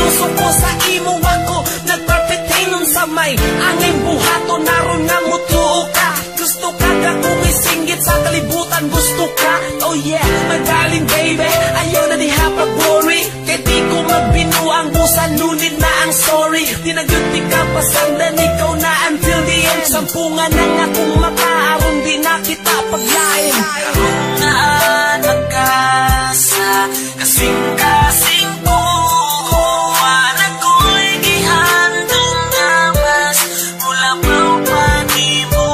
seryoso ko sa imo ako nagperpetain nun sa may angay buhato naron nga mutuo ka. Gusto ka kung isinggit sa kalibutan, gusto ka. Oh yeah, my darling baby, ayaw na di hapag-worry. Kaya di ko magbinuang busan, nunit na ang sorry. Tinagot di ka pasandan, ikaw na until the end. Sampungan na nga kung makaaron, di na kita paglain. Karong na nagkasa, kasing-kasing ko. Wala ko'y gihandong namas, mula pa'w pati mo.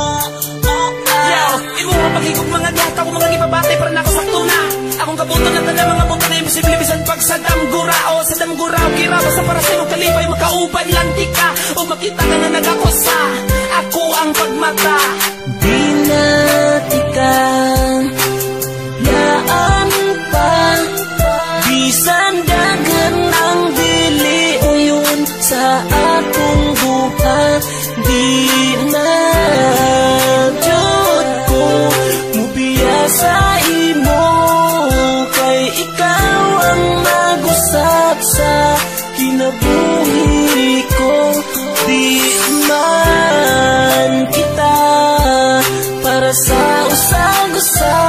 Imo mga pagigog mga data ko mga gipabate para nakasakto na. Akong kabuto na tanda mga buto na imposible bisan pag sa damgura o sa damgura o kira basta para sa iyong kalipay makauban lang di ka o makita ka na nagakosa. Ako ang pagmata. Di na tika yaan pa bisan dagan ang dili uyon sa akong buhat. Di na sa imo kay ikaw ang nagusap sa kinabuhi ko. Di man kita para sa usag-usa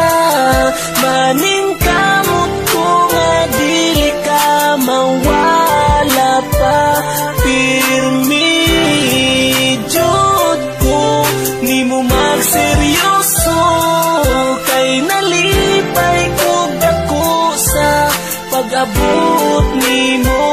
maning kamot ko nga dili ka mawala pa. Pirmi jud ko nimo magseryoso kay nalipay ko dako sa pag-abot nimo.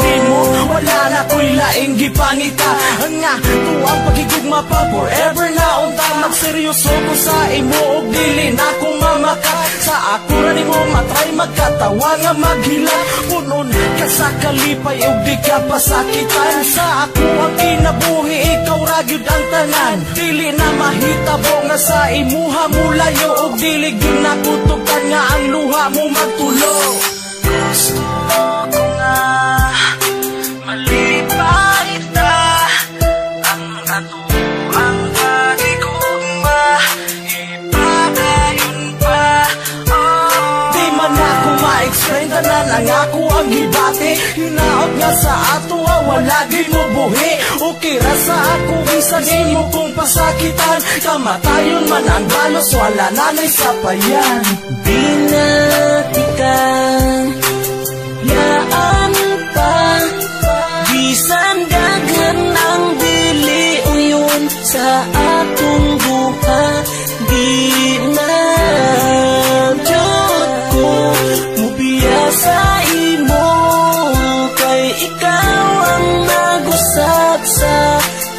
Nimo wala na ko'y laing gipangita nga tuwang pagigugma pa forever na unta. Magseryoso ko sa imo og dili na ko mamakat. Sa ako ra nimo matry magkatawa nga maghila. Punon ka sa kalipay og di ka pasakitan. Sa ako ang kinabuhi ikaw ra gyud ang tanan. Dili na mahitabo nga sa imuha mulayo og dili gyud nakutukan nga ang luha mo magtulo. Gusto ko nga malipay ta ang ato ang kagigugma ipagayon pa. Di man ako ma-explain tanan ang ako ang gibate. Hinaot nga sa ato wala di mo buhi. Okay ra sa ako bisan imo kong pasakitan. Kamatayon man ang balos wala nanay sa payan. Di na tika yaan pa bisan dagan ang dili uyon sa atong buhat. Di na jud ko mubiya sa imo kay ikaw ang nagusap sa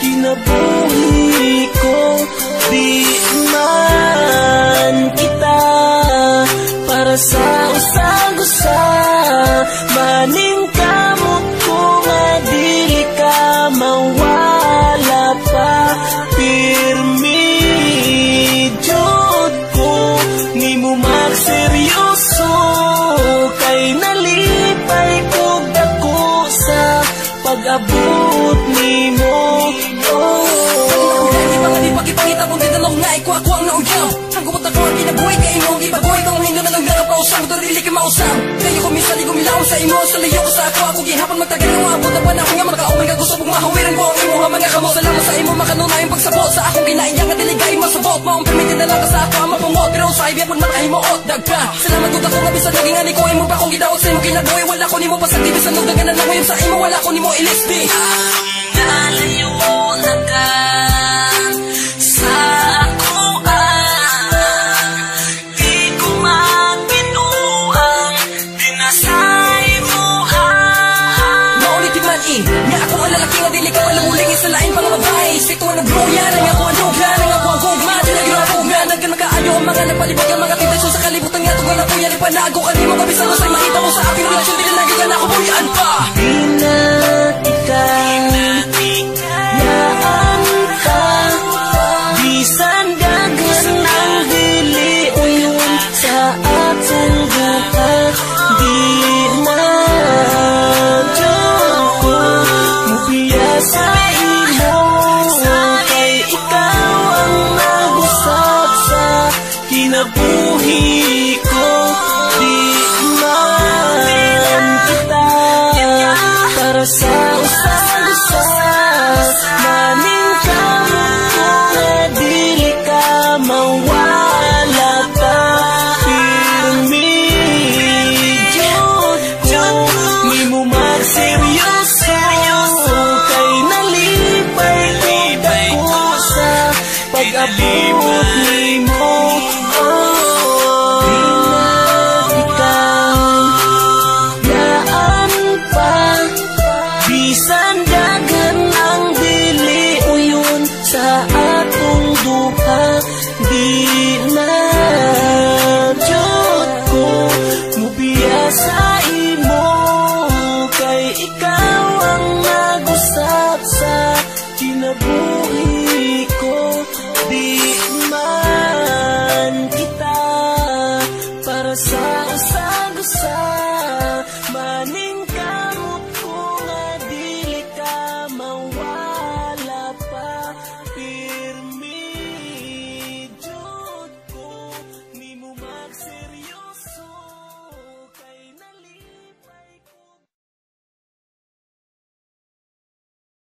kinabuhi ko. Di man kita para sa usag-usa maning kamot ko nga dili ka mawala pa. Pirmi jud ko nimo magseryoso kay nalipay ko dako sa pag-abot nimo. Pagipangita kung tinanong nga ako ang nauyaw. Ang kumot ako ang kinabuhay kay imo ang ibagoy kung hindi na lang nagpausang ito dili ka mausang. Kayo ko minsan di gumilaw sa imo sa layo ko sa ako gihapon magtagal ng abot na panahon nga magkaumay ka gusto mong mahawiran ko ang imo nga mga kamot. Salamat sa imo makanunayang pagsabot sa akong kinaiyak nga diligay masabot mo ang permitin na lang ka sa ako ang mapamot. Pero sa ibiyapon makahimuot dagpa. Salamat ko ako nga bisan naging ani ko imo ba kung gidawat sa imo kinabuhi. Wala ko nimo pasagdi bisan nagdagan na lang sa imo wala ko nimo ilisdi. Ang nalayo na ka sa ako di ko magbinuang dinasay mo naulitin man nga ako ang lalaki nga dili ka malanguling sa lain pang babae. Sito ang nagloya nang ako ang lugla nang ako ang gugma dinagirapo nga nagkan makaayo ang mga napalibag ang mga tintasyon sa kalibutan nga tugal na puya ni panago kanimo kabisan mo sa'y makita mo sa aking relasyon dili lagi ka na ako buyaan pa. Di na